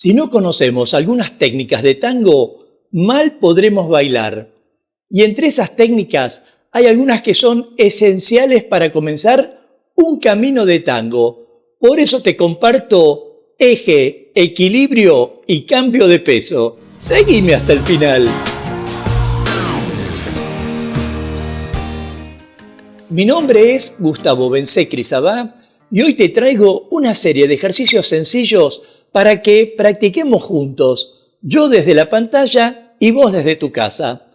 Si no conocemos algunas técnicas de tango, mal podremos bailar. Y entre esas técnicas hay algunas que son esenciales para comenzar un camino de tango. Por eso te comparto eje, equilibrio y cambio de peso. Seguime hasta el final. Mi nombre es Gustavo Bencé-Crisabá y hoy te traigo una serie de ejercicios sencillos para que practiquemos juntos, yo desde la pantalla y vos desde tu casa.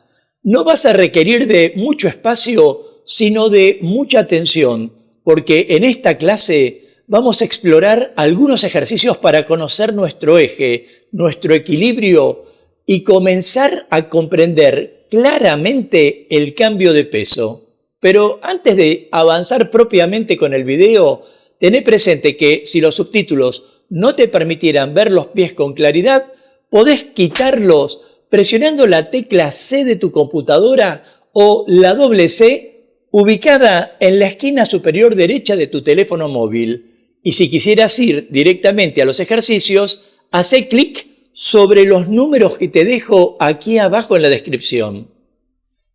No vas a requerir de mucho espacio, sino de mucha atención, porque en esta clase vamos a explorar algunos ejercicios para conocer nuestro eje, nuestro equilibrio y comenzar a comprender claramente el cambio de peso. Pero antes de avanzar propiamente con el video, tené presente que si los subtítulos no te permitieran ver los pies con claridad, podés quitarlos presionando la tecla C de tu computadora o la doble C ubicada en la esquina superior derecha de tu teléfono móvil. Y si quisieras ir directamente a los ejercicios, hacé clic sobre los números que te dejo aquí abajo en la descripción.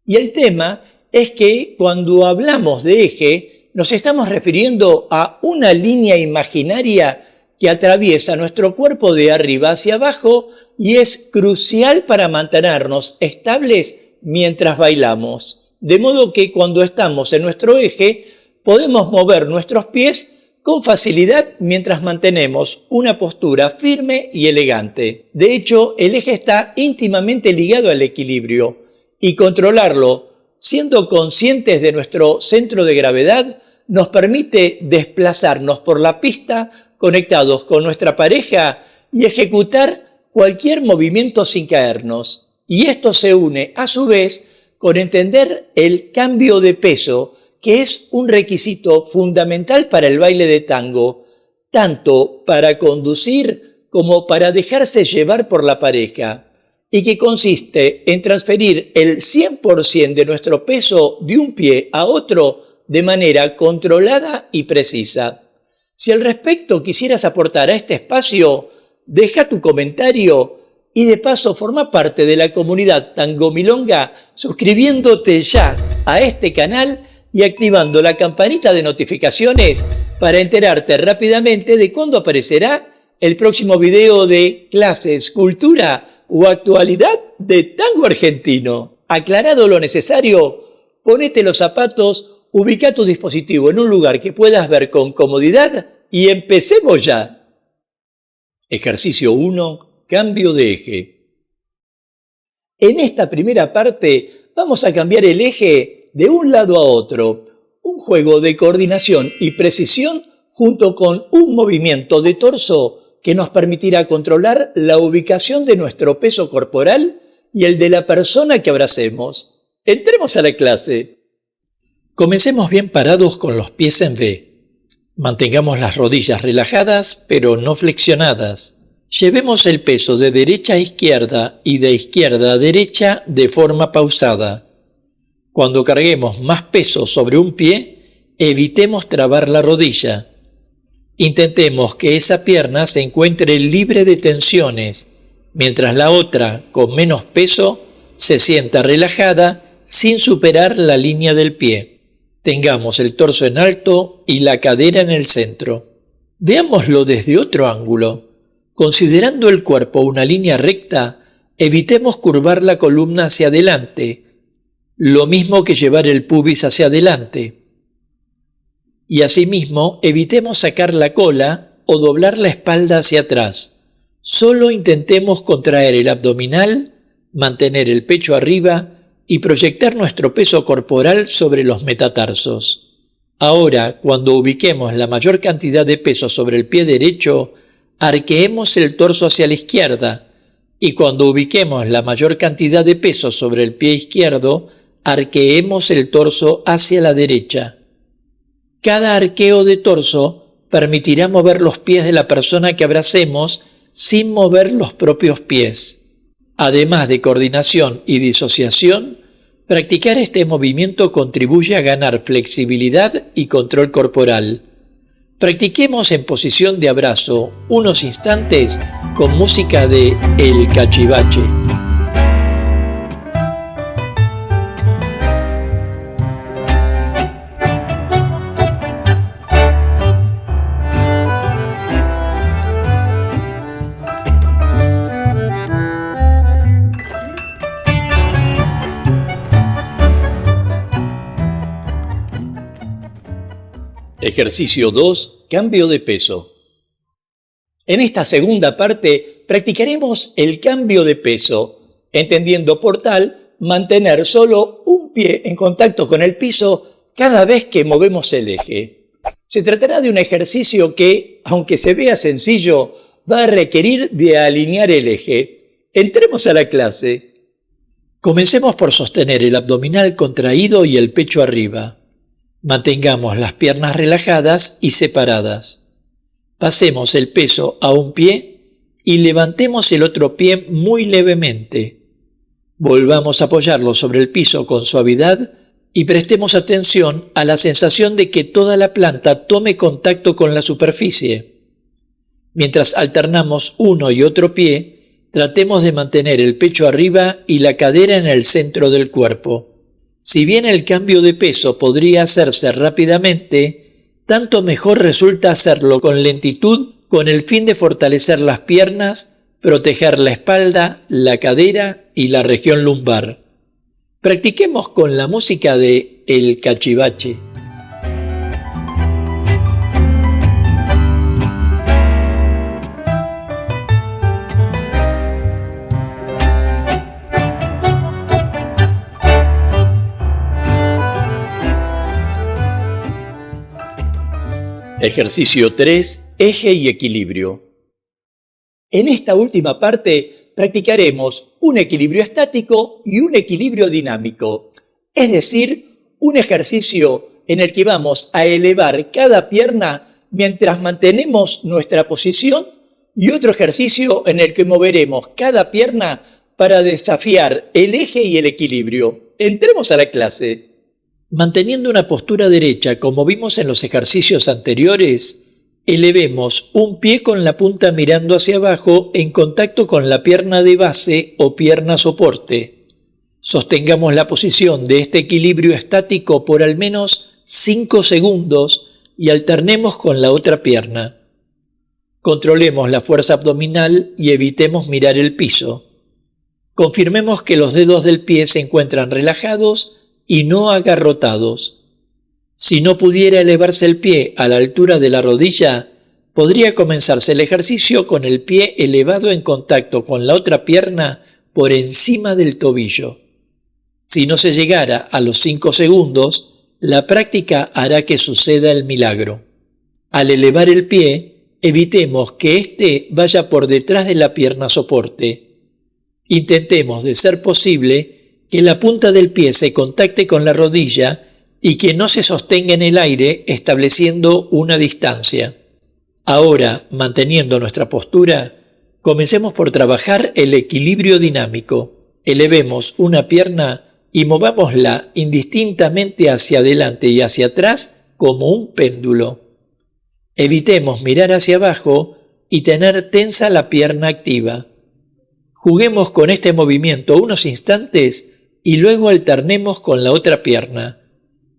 Y el tema es que cuando hablamos de eje, nos estamos refiriendo a una línea imaginaria que atraviesa nuestro cuerpo de arriba hacia abajo y es crucial para mantenernos estables mientras bailamos. De modo que cuando estamos en nuestro eje, podemos mover nuestros pies con facilidad mientras mantenemos una postura firme y elegante. De hecho, el eje está íntimamente ligado al equilibrio y controlarlo, siendo conscientes de nuestro centro de gravedad, nos permite desplazarnos por la pista conectados con nuestra pareja y ejecutar cualquier movimiento sin caernos. Y esto se une, a su vez, con entender el cambio de peso, que es un requisito fundamental para el baile de tango, tanto para conducir como para dejarse llevar por la pareja, y que consiste en transferir el 100% de nuestro peso de un pie a otro de manera controlada y precisa. Si al respecto quisieras aportar a este espacio, deja tu comentario y de paso forma parte de la comunidad Tango Milonga suscribiéndote ya a este canal y activando la campanita de notificaciones para enterarte rápidamente de cuándo aparecerá el próximo video de clases, cultura o actualidad de tango argentino. Aclarado lo necesario, ponete los zapatos, ubica tu dispositivo en un lugar que puedas ver con comodidad y empecemos ya. Ejercicio 1. Cambio de eje. En esta primera parte vamos a cambiar el eje de un lado a otro. Un juego de coordinación y precisión junto con un movimiento de torso que nos permitirá controlar la ubicación de nuestro peso corporal y el de la persona que abracemos. Entremos a la clase. Comencemos bien parados con los pies en V. Mantengamos las rodillas relajadas pero no flexionadas. Llevemos el peso de derecha a izquierda y de izquierda a derecha de forma pausada. Cuando carguemos más peso sobre un pie, evitemos trabar la rodilla. Intentemos que esa pierna se encuentre libre de tensiones, mientras la otra, con menos peso, se sienta relajada sin superar la línea del pie. Tengamos el torso en alto y la cadera en el centro. Veámoslo desde otro ángulo. Considerando el cuerpo una línea recta, evitemos curvar la columna hacia adelante, lo mismo que llevar el pubis hacia adelante. Y asimismo, evitemos sacar la cola o doblar la espalda hacia atrás. Solo intentemos contraer el abdominal, mantener el pecho arriba y proyectar nuestro peso corporal sobre los metatarsos. Ahora, cuando ubiquemos la mayor cantidad de peso sobre el pie derecho, arqueemos el torso hacia la izquierda, y cuando ubiquemos la mayor cantidad de peso sobre el pie izquierdo, arqueemos el torso hacia la derecha. Cada arqueo de torso permitirá mover los pies de la persona que abracemos sin mover los propios pies. Además de coordinación y disociación, practicar este movimiento contribuye a ganar flexibilidad y control corporal. Practiquemos en posición de abrazo unos instantes con música de El Cachivache. Ejercicio 2. Cambio de peso. En esta segunda parte practicaremos el cambio de peso, entendiendo por tal mantener solo un pie en contacto con el piso cada vez que movemos el eje. Se tratará de un ejercicio que, aunque se vea sencillo, va a requerir de alinear el eje. Entremos a la clase. Comencemos por sostener el abdominal contraído y el pecho arriba. Mantengamos las piernas relajadas y separadas. Pasemos el peso a un pie y levantemos el otro pie muy levemente. Volvamos a apoyarlo sobre el piso con suavidad y prestemos atención a la sensación de que toda la planta tome contacto con la superficie. Mientras alternamos uno y otro pie, tratemos de mantener el pecho arriba y la cadera en el centro del cuerpo. Si bien el cambio de peso podría hacerse rápidamente, tanto mejor resulta hacerlo con lentitud con el fin de fortalecer las piernas, proteger la espalda, la cadera y la región lumbar. Practiquemos con la música de El Cachivache. Ejercicio 3. Eje y equilibrio. En esta última parte practicaremos un equilibrio estático y un equilibrio dinámico, es decir, un ejercicio en el que vamos a elevar cada pierna mientras mantenemos nuestra posición y otro ejercicio en el que moveremos cada pierna para desafiar el eje y el equilibrio. Entremos a la clase. Manteniendo una postura derecha como vimos en los ejercicios anteriores, elevemos un pie con la punta mirando hacia abajo en contacto con la pierna de base o pierna soporte. Sostengamos la posición de este equilibrio estático por al menos 5 segundos y alternemos con la otra pierna. Controlemos la fuerza abdominal y evitemos mirar el piso. Confirmemos que los dedos del pie se encuentran relajados y no agarrotados. Si no pudiera elevarse el pie a la altura de la rodilla, podría comenzarse el ejercicio con el pie elevado en contacto con la otra pierna por encima del tobillo. Si no se llegara a los 5 segundos, la práctica hará que suceda el milagro. Al elevar el pie, evitemos que éste vaya por detrás de la pierna soporte. Intentemos, de ser posible, que la punta del pie se contacte con la rodilla y que no se sostenga en el aire estableciendo una distancia. Ahora, manteniendo nuestra postura, comencemos por trabajar el equilibrio dinámico. Elevemos una pierna y movámosla indistintamente hacia adelante y hacia atrás como un péndulo. Evitemos mirar hacia abajo y tener tensa la pierna activa. Juguemos con este movimiento unos instantes y luego alternemos con la otra pierna.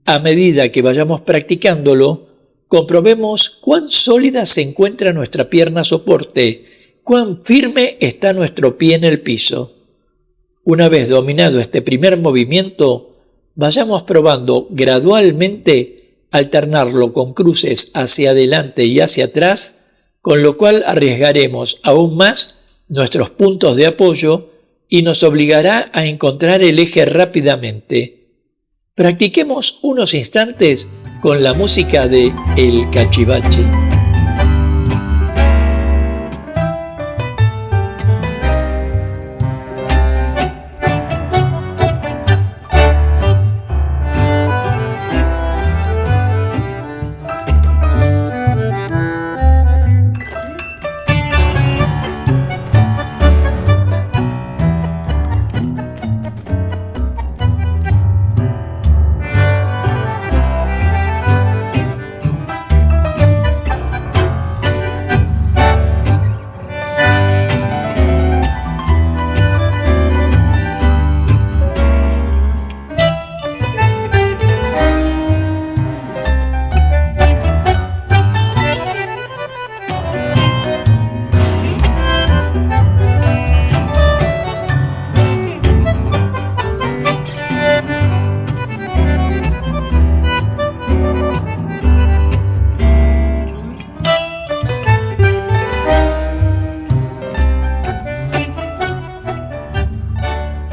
A medida que vayamos practicándolo, comprobemos cuán sólida se encuentra nuestra pierna soporte, cuán firme está nuestro pie en el piso. Una vez dominado este primer movimiento, vayamos probando gradualmente alternarlo con cruces hacia adelante y hacia atrás, con lo cual arriesgaremos aún más nuestros puntos de apoyo y nos obligará a encontrar el eje rápidamente. Practiquemos unos instantes con la música de El Cachivache.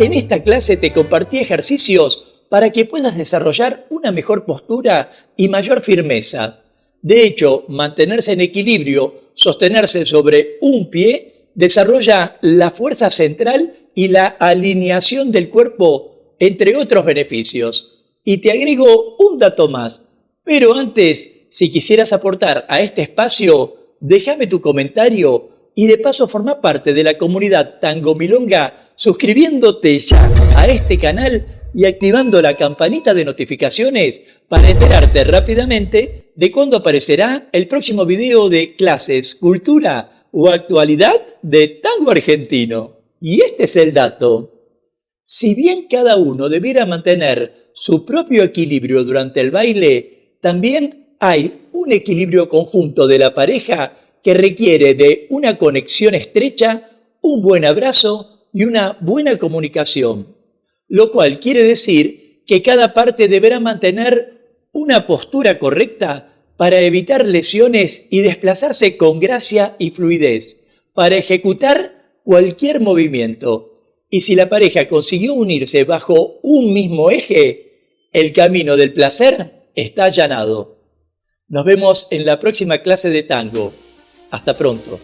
En esta clase te compartí ejercicios para que puedas desarrollar una mejor postura y mayor firmeza. De hecho, mantenerse en equilibrio, sostenerse sobre un pie, desarrolla la fuerza central y la alineación del cuerpo, entre otros beneficios. Y te agrego un dato más. Pero antes, si quisieras aportar a este espacio, déjame tu comentario y de paso forma parte de la comunidad Tango Milonga suscribiéndote ya a este canal y activando la campanita de notificaciones para enterarte rápidamente de cuándo aparecerá el próximo video de clases, cultura o actualidad de tango argentino. Y este es el dato. Si bien cada uno debiera mantener su propio equilibrio durante el baile, también hay un equilibrio conjunto de la pareja que requiere de una conexión estrecha, un buen abrazo y una buena comunicación, lo cual quiere decir que cada parte deberá mantener una postura correcta para evitar lesiones y desplazarse con gracia y fluidez para ejecutar cualquier movimiento. Y si la pareja consiguió unirse bajo un mismo eje, el camino del placer está allanado. Nos vemos en la próxima clase de tango. Hasta pronto.